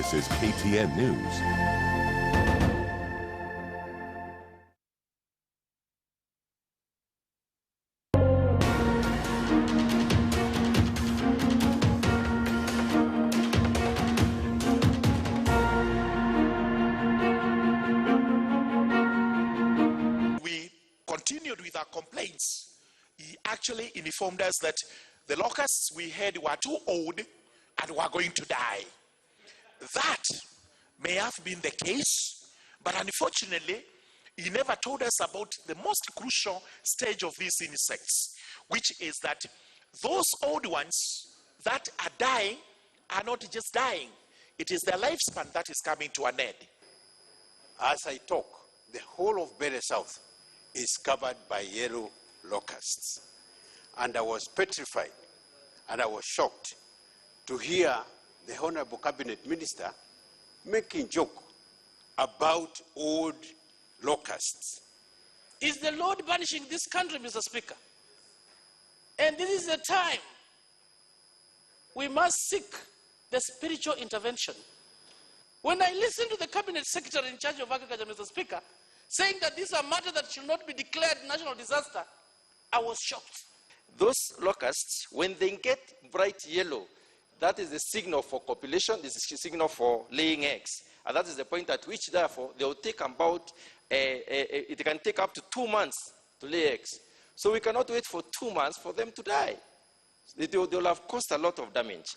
This is KTN News. Continued with our complaints. He actually informed us that the locusts we had were too old and were going to die. That may have been the case, but unfortunately, he never told us about the most crucial stage of these insects, which is that those old ones that are dying are not just dying. It is their lifespan that is coming to an end. As I talk, the whole of Bere South is covered by yellow locusts. And I was petrified and I was shocked to hear the Honorable Cabinet Minister making joke about old locusts. Is the Lord banishing this country, Mr. Speaker? And this is the time we must seek the spiritual intervention. When I listen to the Cabinet Secretary in charge of Agriculture, Mr. Speaker, saying that these are matters that should not be declared national disaster, I was shocked. Those locusts, when they get bright yellow, that is the signal for copulation, this is the signal for laying eggs. And that is the point at which, therefore, they will take about, it can take up to 2 months to lay eggs. So we cannot wait for 2 months for them to die. They will have caused a lot of damage.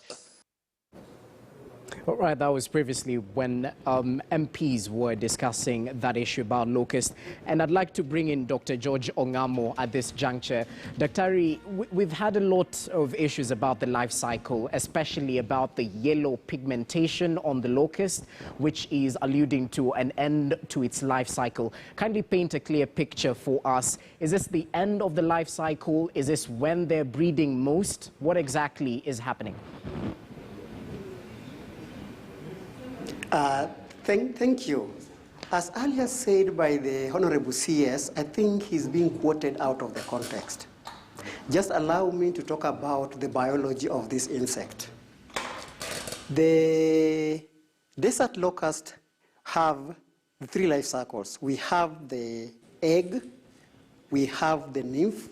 All right, that was previously when MPs were discussing that issue about locust. And I'd like to bring in Dr. George Ongamo at this juncture. Dr. We've had a lot of issues about the life cycle, especially about the yellow pigmentation on the locust, which is alluding to an end to its life cycle. Kindly paint a clear picture for us. Is this the end of the life cycle? Is this when they're breeding most? What exactly is happening? Thank you. As earlier said by the Honorable CS, I think he's being quoted out of the context. Just allow me to talk about the biology of this insect. The desert locusts have 3 life cycles. We have the egg, we have the nymph,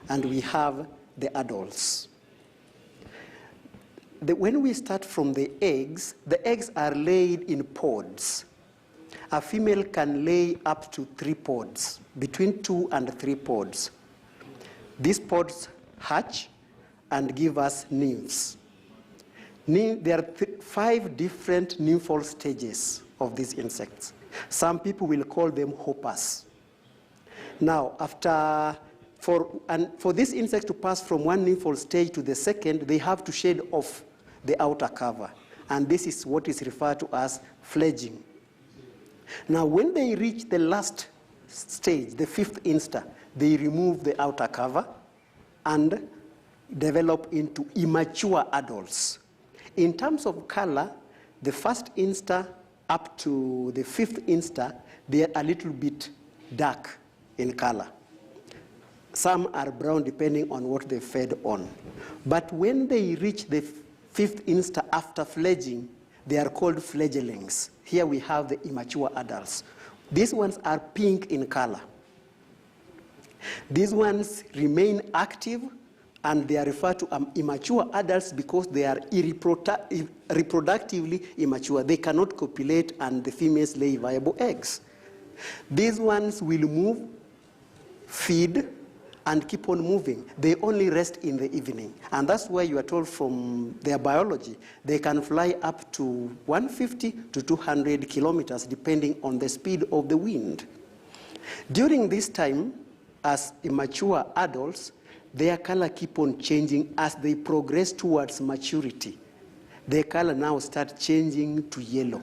and we have the adults. When we start from the eggs are laid in pods. A female can lay up to 3 pods, between 2 and 3 pods. These pods hatch and give us nymphs. There are 5 different nymphal stages of these insects. Some people will call them hoppers. Now, for this insect to pass from one nymphal stage to the second, they have to shed off the outer cover. And this is what is referred to as fledging. Now, when they reach the last stage, the 5th insta, they remove the outer cover and develop into immature adults. In terms of color, the 1st insta up to the 5th insta, they are a little bit dark in color. Some are brown depending on what they fed on. But when they reach the 5th insta after fledging, they are called fledglings. Here we have the immature adults. These ones are pink in color. These ones remain active and they are referred to immature adults because they are reproductively immature. They cannot copulate and the females lay viable eggs. These ones will move, feed, and keep on moving. They only rest in the evening. And that's why you are told from their biology, they can fly up to 150 to 200 kilometers depending on the speed of the wind. During this time, as immature adults, their color keep on changing as they progress towards maturity. Their color now starts changing to yellow.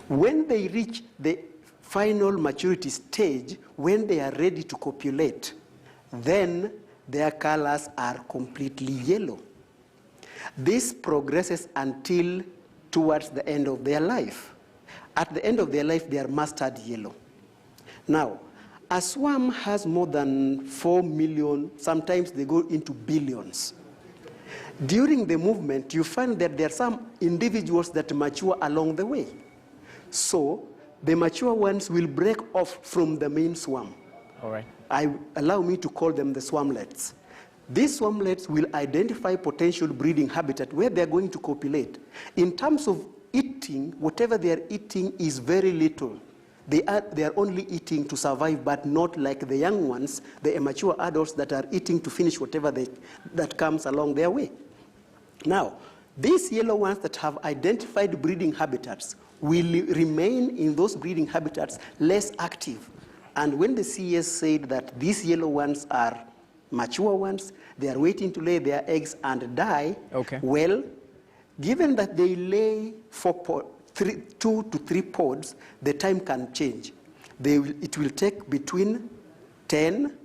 When they reach the final maturity stage, when they are ready to copulate, then their colors are completely yellow. This progresses until towards the end of their life. At the end of their life, they are mustard yellow. Now, a swarm has more than 4 million, sometimes they go into billions. During the movement, you find that there are some individuals that mature along the way. So the mature ones will break off from the main swarm. All right. Allow me to call them the swarmlets. These swarmlets will identify potential breeding habitat where they're going to copulate. In terms of eating, whatever they are eating is very little. They are only eating to survive, but not like the young ones, the immature adults that are eating to finish whatever that comes along their way. Now, these yellow ones that have identified breeding habitats will remain in those breeding habitats less active. And when the CS said that these yellow ones are mature ones, they are waiting to lay their eggs and die, okay. Well, given that they lay 2 to 3 pods, the time can change. It will take between 10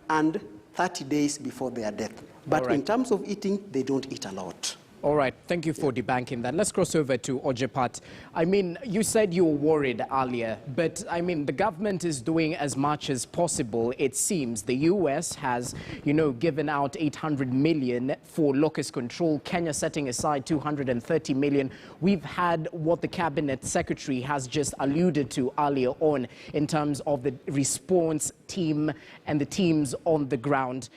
and 30 days before their death. But in terms of eating, they don't eat a lot. All right, thank you for debunking that. Let's cross over to Ojepat. I mean, you said you were worried earlier, but I mean, the government is doing as much as possible. It seems the US has, given out 800 million for locust control, Kenya setting aside 230 million. We've had what the cabinet secretary has just alluded to earlier on in terms of the response team and the teams on the ground.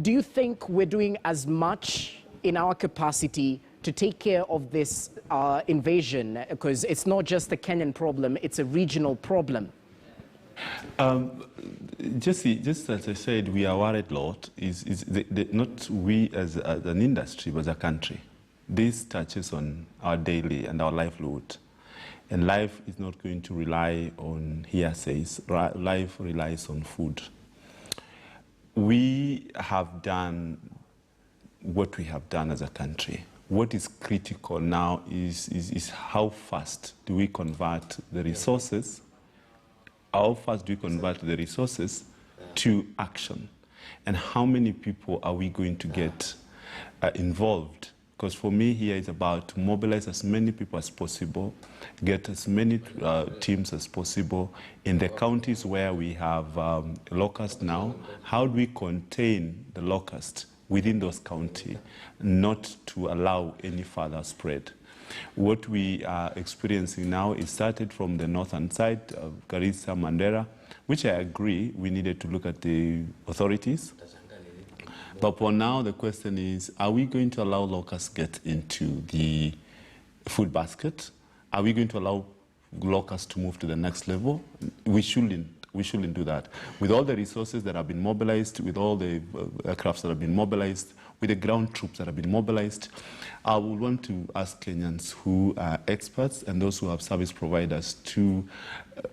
Do you think we're doing as much in our capacity to take care of this invasion? Because it's not just a Kenyan problem, it's a regional problem. Just as I said, we are worried a lot. Not we as an industry, but as a country. This touches on our daily and our livelihood. And life is not going to rely on hearsays. Life relies on food. We have done what we have done as a country. What is critical now is how fast do we convert the resources, how fast do we convert the resources to action, and how many people are we going to get involved? Because for me here it's about to mobilize as many people as possible, get as many teams as possible in the counties where we have locust now. How do we contain the locust within those counties, not to allow any further spread? What we are experiencing now is started from the northern side of Garissa, Mandera, which I agree we needed to look at the authorities. But for now, the question is, are we going to allow locusts get into the food basket? Are we going to allow locusts to move to the next level? We shouldn't do that. With all the resources that have been mobilized, with all the aircrafts that have been mobilized, with the ground troops that have been mobilized, I would want to ask Kenyans who are experts and those who have service providers to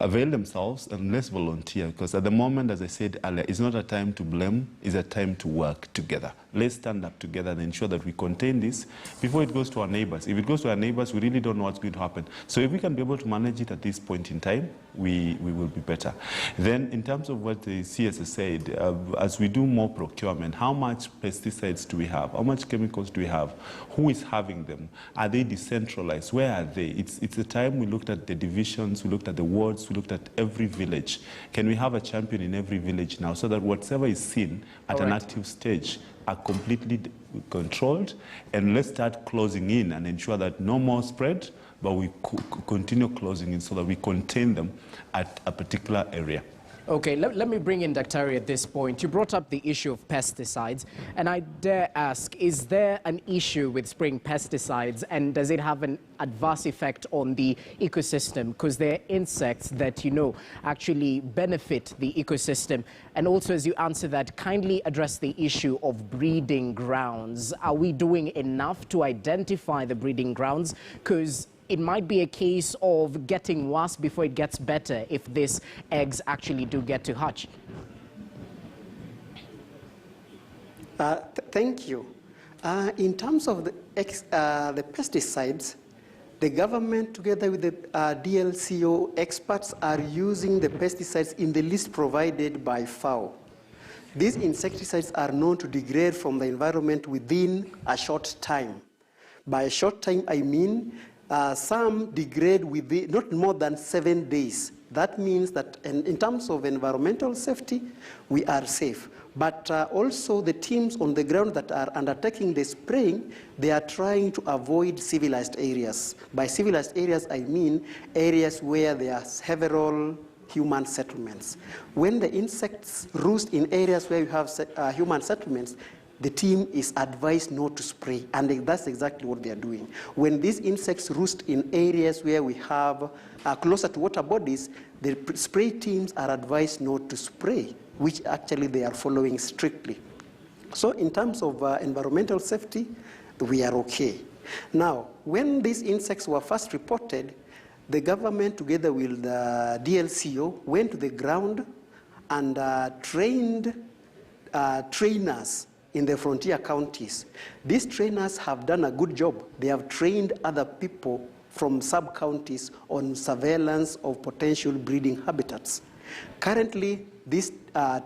avail themselves and let's volunteer, because at the moment, as I said earlier, it's not a time to blame, it's a time to work together. Let's stand up together and ensure that we contain this before it goes to our neighbors. If it goes to our neighbors, we really don't know what's going to happen. So if we can be able to manage it at this point in time, we will be better. Then in terms of what the CS has said, as we do more procurement, how much pesticides do we have? How much chemicals do we have? Who is having them? Are they decentralized? Where are they? It's the time we looked at the divisions, we looked at the wards, we looked at every village. Can we have a champion in every village now so that whatever is seen at an active stage are completely controlled? And let's start closing in and ensure that no more spread, but we continue closing in so that we contain them at a particular area. Okay, let me bring in Daktari at this point. You brought up the issue of pesticides, and I dare ask, is there an issue with spraying pesticides, and does it have an adverse effect on the ecosystem? Because there are insects that, actually benefit the ecosystem. And also, as you answer that, kindly address the issue of breeding grounds. Are we doing enough to identify the breeding grounds? Because it might be a case of getting worse before it gets better if these eggs actually do get to hatch. Thank you. In terms of the pesticides, the government, together with the DLCO experts, are using the pesticides in the list provided by FAO. These insecticides are known to degrade from the environment within a short time. By a short time, I mean some degrade within not more than 7 days That means that in terms of environmental safety, we are safe. But also the teams on the ground that are undertaking the spraying, they are trying to avoid civilized areas. By civilized areas, I mean areas where there are several human settlements. When the insects roost in areas where you have human settlements, the team is advised not to spray, and that's exactly what they are doing. When these insects roost in areas where we have closer to water bodies, the spray teams are advised not to spray, which actually they are following strictly. So in terms of environmental safety, we are okay. Now, when these insects were first reported, the government, together with the DLCO, went to the ground and trained trainers in the frontier counties. These trainers have done a good job. They have trained other people from sub-counties on surveillance of potential breeding habitats. Currently, these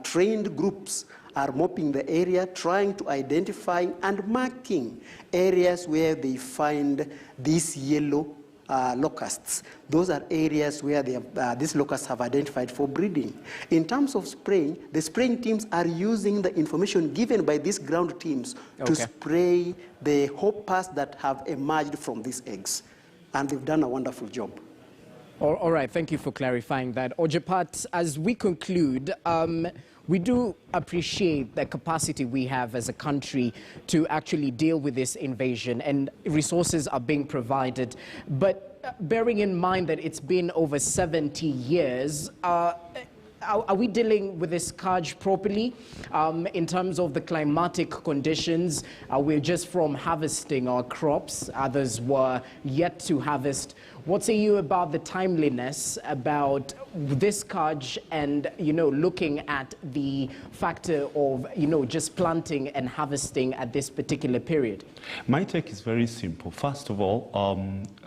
trained groups are mopping the area, trying to identify and marking areas where they find these yellow locusts. Those are areas where these locusts have identified for breeding. In terms of spraying, the spraying teams are using the information given by these ground teams to spray the hoppers that have emerged from these eggs. And they've done a wonderful job. All right, thank you for clarifying that. Ojepat, as we conclude, we do appreciate the capacity we have as a country to actually deal with this invasion, and resources are being provided. But bearing in mind that it's been over 70 years, are we dealing with this scourge properly in terms of the climatic conditions? We're just from harvesting our crops. Others were yet to harvest. What say you about the timeliness about this scourge and, looking at the factor of, just planting and harvesting at this particular period? My take is very simple. First of all,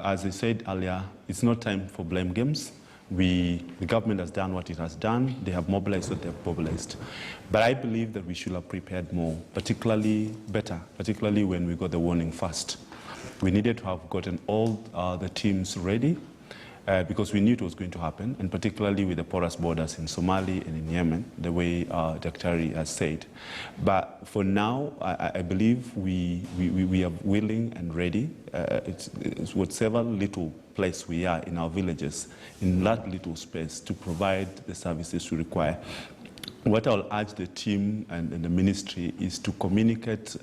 as I said earlier, it's not time for blame games. The government has done what it has done. They have mobilized what they have mobilized. But I believe that we should have prepared more, particularly when we got the warning first. We needed to have gotten all the teams ready because we knew it was going to happen, and particularly with the porous borders in Somalia and in Yemen, the way Dr. has said. But for now, I believe we are willing and ready. It's whatever little place we are in our villages, in that little space, to provide the services we require. What I'll urge the team and the ministry is to communicate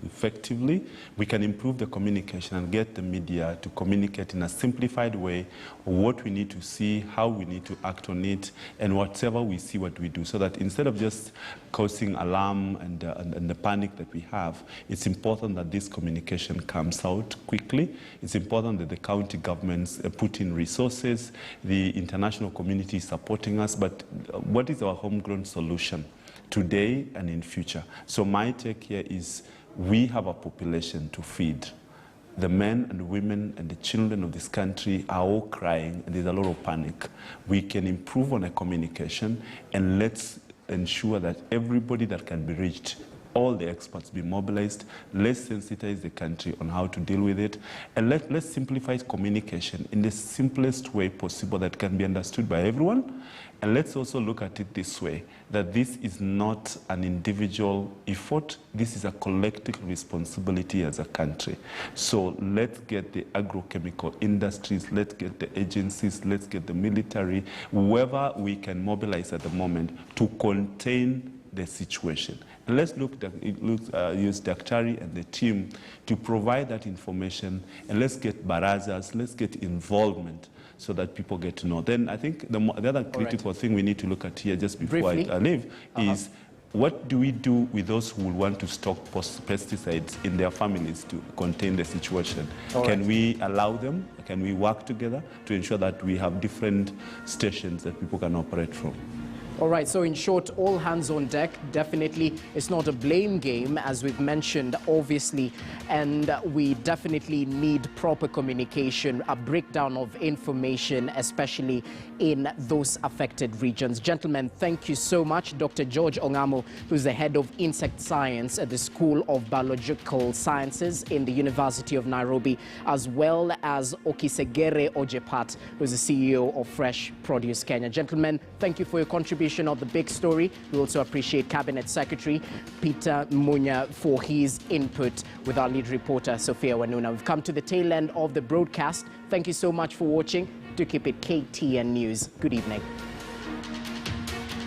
effectively. We can improve the communication and get the media to communicate in a simplified way what we need to see, how we need to act on it, and whatever we see, what we do, so that instead of just causing alarm and the panic that we have, it's important that this communication comes out quickly. It's important that the county governments put in resources, the international community is supporting us, but what is our homegrown solution today and in future? So my take here is we have a population to feed. The men and women and the children of this country are all crying, and there's a lot of panic. We can improve on the communication, and let's ensure that everybody that can be reached, all the experts be mobilized. Let's sensitize the country on how to deal with it, and let's simplify communication in the simplest way possible that can be understood by everyone. And let's also look at it this way, that this is not an individual effort. This is a collective responsibility as a country. So let's get the agrochemical industries, let's get the agencies, let's get the military, whoever we can mobilize at the moment to contain the situation. And let's use Daktari and the team to provide that information, and let's get barazas, let's get involvement, so that people get to know. Then I think the other critical thing we need to look at here, just before I leave, is what do we do with those who will want to stock pesticides in their families to contain the situation? Can we allow them? Can we work together to ensure that we have different stations that people can operate from? All right, so in short, all hands on deck. Definitely, it's not a blame game, as we've mentioned, obviously, and we definitely need proper communication, a breakdown of information, especially in those affected regions. Gentlemen, thank you so much. Dr. George Ongamo, who's the head of insect science at the School of Biological Sciences in the University of Nairobi, as well as Okisegere Ojepat, who's the CEO of Fresh Produce Kenya. Gentlemen, thank you for your contribution of the big story. We also appreciate Cabinet Secretary Peter Munya for his input with our lead reporter Sophia Wanuna. We've come to the tail end of the broadcast. Thank you so much for watching. Do keep it KTN News. Good evening.